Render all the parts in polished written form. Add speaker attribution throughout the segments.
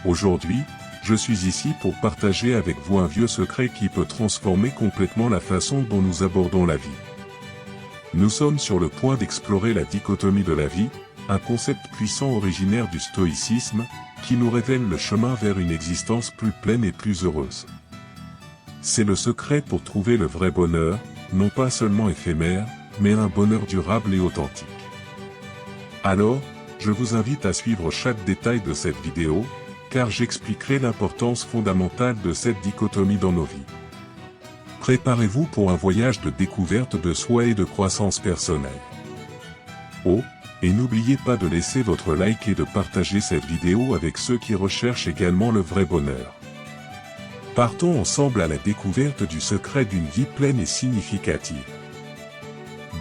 Speaker 1: Aujourd'hui, je suis ici pour partager avec vous un vieux secret qui peut transformer complètement la façon dont nous abordons la vie. Nous sommes sur le point d'explorer la dichotomie de la vie, un concept puissant originaire du stoïcisme, qui nous révèle le chemin vers une existence plus pleine et plus heureuse. C'est le secret pour trouver le vrai bonheur, non pas seulement éphémère, mais un bonheur durable et authentique. Alors, je vous invite à suivre chaque détail de cette vidéo, car j'expliquerai l'importance fondamentale de cette dichotomie dans nos vies. Préparez-vous pour un voyage de découverte de soi et de croissance personnelle. Oh, et n'oubliez pas de laisser votre like et de partager cette vidéo avec ceux qui recherchent également le vrai bonheur. Partons ensemble à la découverte du secret d'une vie pleine et significative.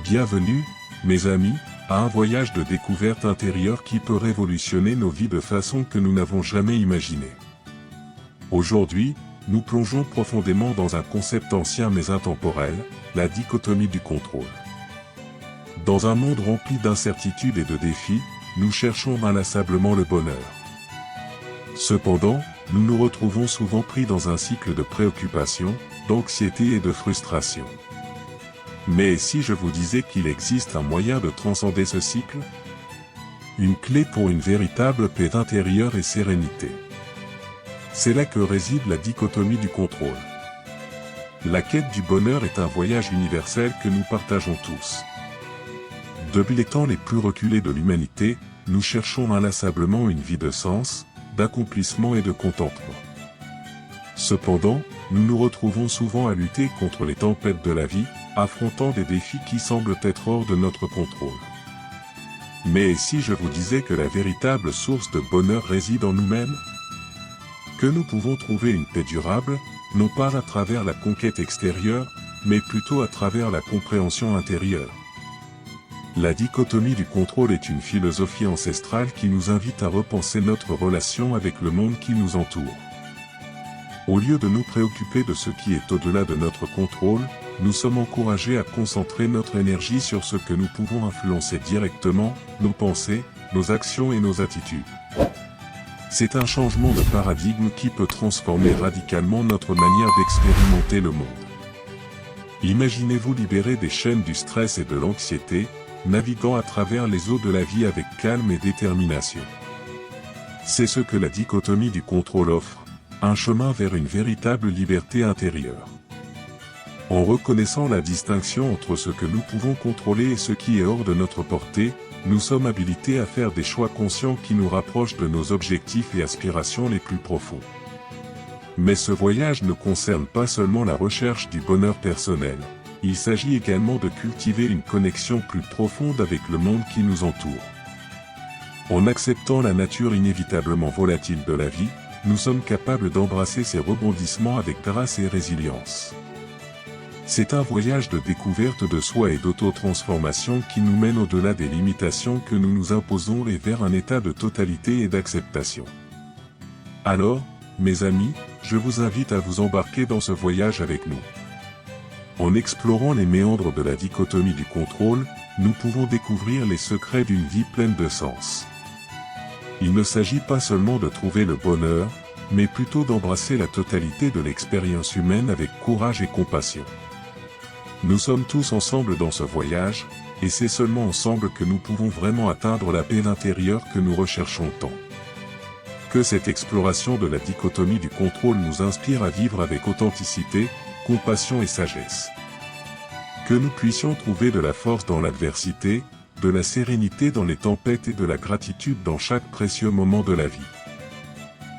Speaker 1: Bienvenue, mes amis, à un voyage de découverte intérieure qui peut révolutionner nos vies de façon que nous n'avons jamais imaginée. Aujourd'hui, nous plongeons profondément dans un concept ancien mais intemporel, la dichotomie du contrôle. Dans un monde rempli d'incertitudes et de défis, nous cherchons inlassablement le bonheur. Cependant, nous nous retrouvons souvent pris dans un cycle de préoccupation, d'anxiété et de frustration. Mais si je vous disais qu'il existe un moyen de transcender ce cycle? Une clé pour une véritable paix intérieure et sérénité. C'est là que réside la dichotomie du contrôle. La quête du bonheur est un voyage universel que nous partageons tous. Depuis les temps les plus reculés de l'humanité, nous cherchons inlassablement une vie de sens, d'accomplissement et de contentement. Cependant, nous nous retrouvons souvent à lutter contre les tempêtes de la vie, affrontant des défis qui semblent être hors de notre contrôle. Mais si je vous disais que la véritable source de bonheur réside en nous-mêmes? Que nous pouvons trouver une paix durable, non pas à travers la conquête extérieure, mais plutôt à travers la compréhension intérieure. La dichotomie du contrôle est une philosophie ancestrale qui nous invite à repenser notre relation avec le monde qui nous entoure. Au lieu de nous préoccuper de ce qui est au-delà de notre contrôle, nous sommes encouragés à concentrer notre énergie sur ce que nous pouvons influencer directement, nos pensées, nos actions et nos attitudes. C'est un changement de paradigme qui peut transformer radicalement notre manière d'expérimenter le monde. Imaginez-vous libéré des chaînes du stress et de l'anxiété, naviguant à travers les eaux de la vie avec calme et détermination. C'est ce que la dichotomie du contrôle offre, un chemin vers une véritable liberté intérieure. En reconnaissant la distinction entre ce que nous pouvons contrôler et ce qui est hors de notre portée, nous sommes habilités à faire des choix conscients qui nous rapprochent de nos objectifs et aspirations les plus profonds. Mais ce voyage ne concerne pas seulement la recherche du bonheur personnel. Il s'agit également de cultiver une connexion plus profonde avec le monde qui nous entoure. En acceptant la nature inévitablement volatile de la vie, nous sommes capables d'embrasser ces rebondissements avec grâce et résilience. C'est un voyage de découverte de soi et d'auto-transformation qui nous mène au-delà des limitations que nous nous imposons et vers un état de totalité et d'acceptation. Alors, mes amis, je vous invite à vous embarquer dans ce voyage avec nous. En explorant les méandres de la dichotomie du contrôle, nous pouvons découvrir les secrets d'une vie pleine de sens. Il ne s'agit pas seulement de trouver le bonheur, mais plutôt d'embrasser la totalité de l'expérience humaine avec courage et compassion. Nous sommes tous ensemble dans ce voyage, et c'est seulement ensemble que nous pouvons vraiment atteindre la paix intérieure que nous recherchons tant. Que cette exploration de la dichotomie du contrôle nous inspire à vivre avec authenticité, compassion et sagesse. Que nous puissions trouver de la force dans l'adversité, de la sérénité dans les tempêtes et de la gratitude dans chaque précieux moment de la vie.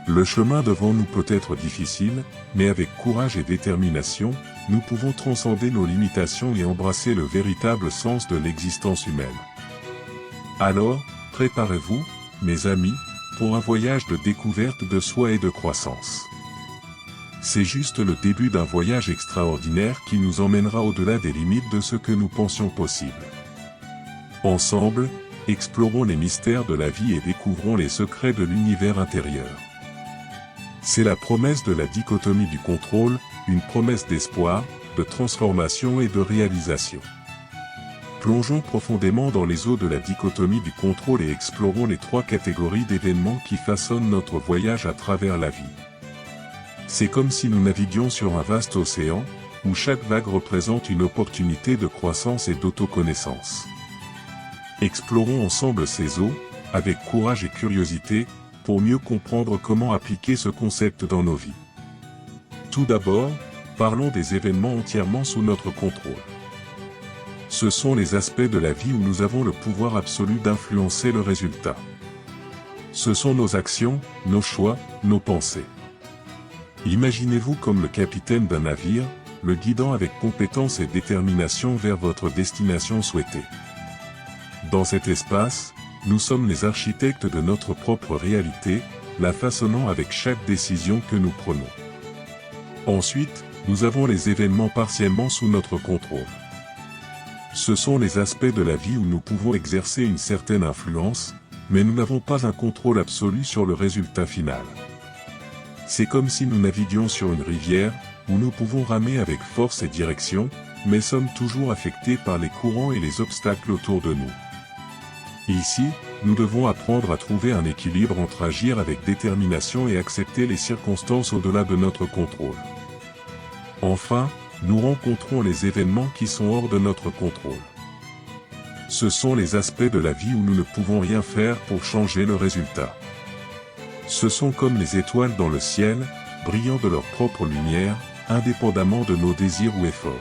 Speaker 1: Le chemin devant nous peut être difficile, mais avec courage et détermination, nous pouvons transcender nos limitations et embrasser le véritable sens de l'existence humaine. Alors, préparez-vous, mes amis, pour un voyage de découverte de soi et de croissance. C'est juste le début d'un voyage extraordinaire qui nous emmènera au-delà des limites de ce que nous pensions possible. Ensemble, explorons les mystères de la vie et découvrons les secrets de l'univers intérieur. C'est la promesse de la dichotomie du contrôle, une promesse d'espoir, de transformation et de réalisation. Plongeons profondément dans les eaux de la dichotomie du contrôle et explorons les 3 catégories d'événements qui façonnent notre voyage à travers la vie. C'est comme si nous naviguions sur un vaste océan, où chaque vague représente une opportunité de croissance et d'autoconnaissance. Explorons ensemble ces eaux, avec courage et curiosité, pour mieux comprendre comment appliquer ce concept dans nos vies. Tout d'abord, parlons des événements entièrement sous notre contrôle. Ce sont les aspects de la vie où nous avons le pouvoir absolu d'influencer le résultat. Ce sont nos actions, nos choix, nos pensées. Imaginez-vous comme le capitaine d'un navire, le guidant avec compétence et détermination vers votre destination souhaitée. Dans cet espace, nous sommes les architectes de notre propre réalité, la façonnant avec chaque décision que nous prenons. Ensuite, nous avons les événements partiellement sous notre contrôle. Ce sont les aspects de la vie où nous pouvons exercer une certaine influence, mais nous n'avons pas un contrôle absolu sur le résultat final. C'est comme si nous naviguions sur une rivière, où nous pouvons ramer avec force et direction, mais sommes toujours affectés par les courants et les obstacles autour de nous. Ici, nous devons apprendre à trouver un équilibre entre agir avec détermination et accepter les circonstances au-delà de notre contrôle. Enfin, nous rencontrons les événements qui sont hors de notre contrôle. Ce sont les aspects de la vie où nous ne pouvons rien faire pour changer le résultat. Ce sont comme les étoiles dans le ciel, brillant de leur propre lumière, indépendamment de nos désirs ou efforts.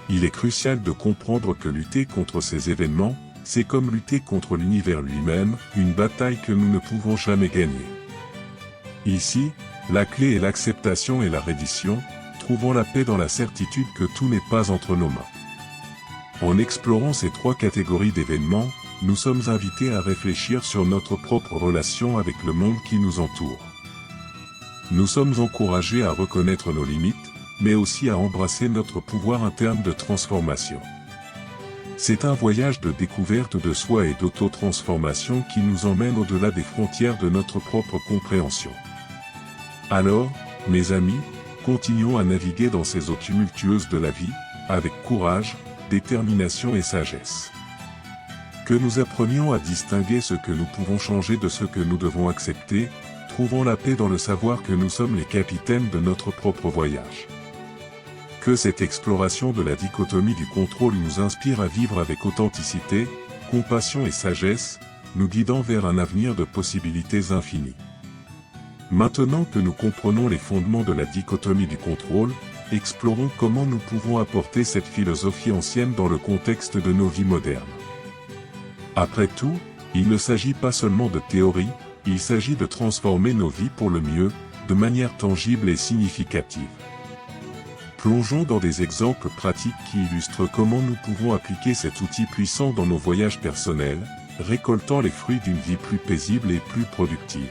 Speaker 1: Il est crucial de comprendre que lutter contre ces événements, c'est comme lutter contre l'univers lui-même, une bataille que nous ne pouvons jamais gagner. Ici, la clé est l'acceptation et la reddition, trouvons la paix dans la certitude que tout n'est pas entre nos mains. En explorant ces 3 catégories d'événements, nous sommes invités à réfléchir sur notre propre relation avec le monde qui nous entoure. Nous sommes encouragés à reconnaître nos limites, mais aussi à embrasser notre pouvoir interne de transformation. C'est un voyage de découverte de soi et d'auto-transformation qui nous emmène au-delà des frontières de notre propre compréhension. Alors, mes amis, continuons à naviguer dans ces eaux tumultueuses de la vie, avec courage, détermination et sagesse. Que nous apprenions à distinguer ce que nous pouvons changer de ce que nous devons accepter, trouvons la paix dans le savoir que nous sommes les capitaines de notre propre voyage. Que cette exploration de la dichotomie du contrôle nous inspire à vivre avec authenticité, compassion et sagesse, nous guidant vers un avenir de possibilités infinies. Maintenant que nous comprenons les fondements de la dichotomie du contrôle, explorons comment nous pouvons apporter cette philosophie ancienne dans le contexte de nos vies modernes. Après tout, il ne s'agit pas seulement de théorie, il s'agit de transformer nos vies pour le mieux, de manière tangible et significative. Plongeons dans des exemples pratiques qui illustrent comment nous pouvons appliquer cet outil puissant dans nos voyages personnels, récoltant les fruits d'une vie plus paisible et plus productive.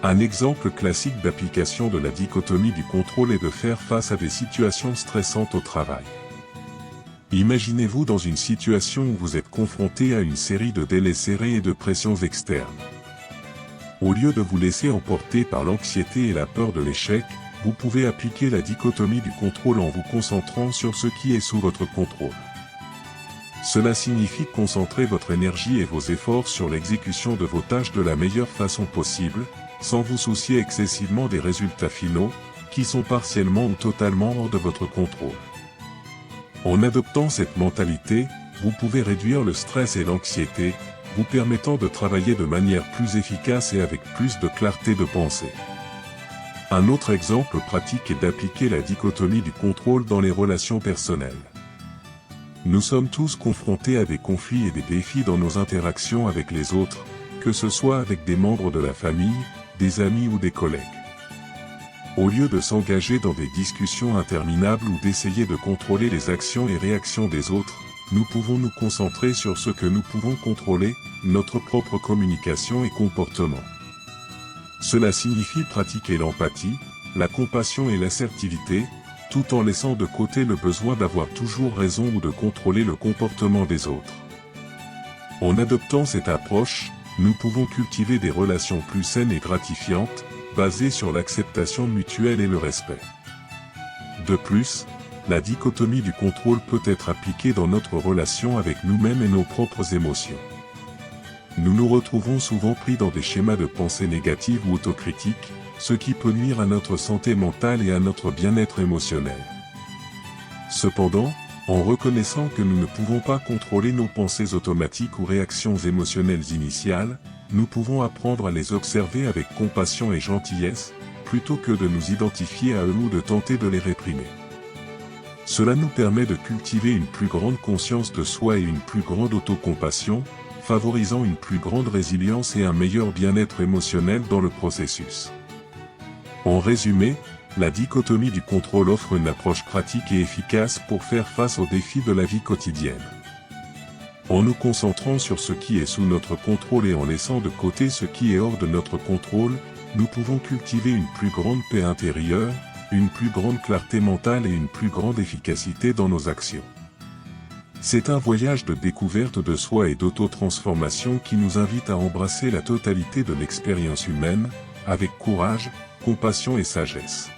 Speaker 1: Un exemple classique d'application de la dichotomie du contrôle est de faire face à des situations stressantes au travail. Imaginez-vous dans une situation où vous êtes confronté à une série de délais serrés et de pressions externes. Au lieu de vous laisser emporter par l'anxiété et la peur de l'échec, vous pouvez appliquer la dichotomie du contrôle en vous concentrant sur ce qui est sous votre contrôle. Cela signifie concentrer votre énergie et vos efforts sur l'exécution de vos tâches de la meilleure façon possible, sans vous soucier excessivement des résultats finaux, qui sont partiellement ou totalement hors de votre contrôle. En adoptant cette mentalité, vous pouvez réduire le stress et l'anxiété, vous permettant de travailler de manière plus efficace et avec plus de clarté de pensée. Un autre exemple pratique est d'appliquer la dichotomie du contrôle dans les relations personnelles. Nous sommes tous confrontés à des conflits et des défis dans nos interactions avec les autres, que ce soit avec des membres de la famille, des amis ou des collègues. Au lieu de s'engager dans des discussions interminables ou d'essayer de contrôler les actions et réactions des autres, nous pouvons nous concentrer sur ce que nous pouvons contrôler, notre propre communication et comportement. Cela signifie pratiquer l'empathie, la compassion et l'assertivité, tout en laissant de côté le besoin d'avoir toujours raison ou de contrôler le comportement des autres. En adoptant cette approche, nous pouvons cultiver des relations plus saines et gratifiantes, basées sur l'acceptation mutuelle et le respect. De plus, la dichotomie du contrôle peut être appliquée dans notre relation avec nous-mêmes et nos propres émotions. Nous nous retrouvons souvent pris dans des schémas de pensée négatives ou autocritiques, ce qui peut nuire à notre santé mentale et à notre bien-être émotionnel. Cependant, en reconnaissant que nous ne pouvons pas contrôler nos pensées automatiques ou réactions émotionnelles initiales, nous pouvons apprendre à les observer avec compassion et gentillesse, plutôt que de nous identifier à eux ou de tenter de les réprimer. Cela nous permet de cultiver une plus grande conscience de soi et une plus grande autocompassion, favorisant une plus grande résilience et un meilleur bien-être émotionnel dans le processus. En résumé, la dichotomie du contrôle offre une approche pratique et efficace pour faire face aux défis de la vie quotidienne. En nous concentrant sur ce qui est sous notre contrôle et en laissant de côté ce qui est hors de notre contrôle, nous pouvons cultiver une plus grande paix intérieure, une plus grande clarté mentale et une plus grande efficacité dans nos actions. C'est un voyage de découverte de soi et d'auto-transformation qui nous invite à embrasser la totalité de l'expérience humaine, avec courage, compassion et sagesse.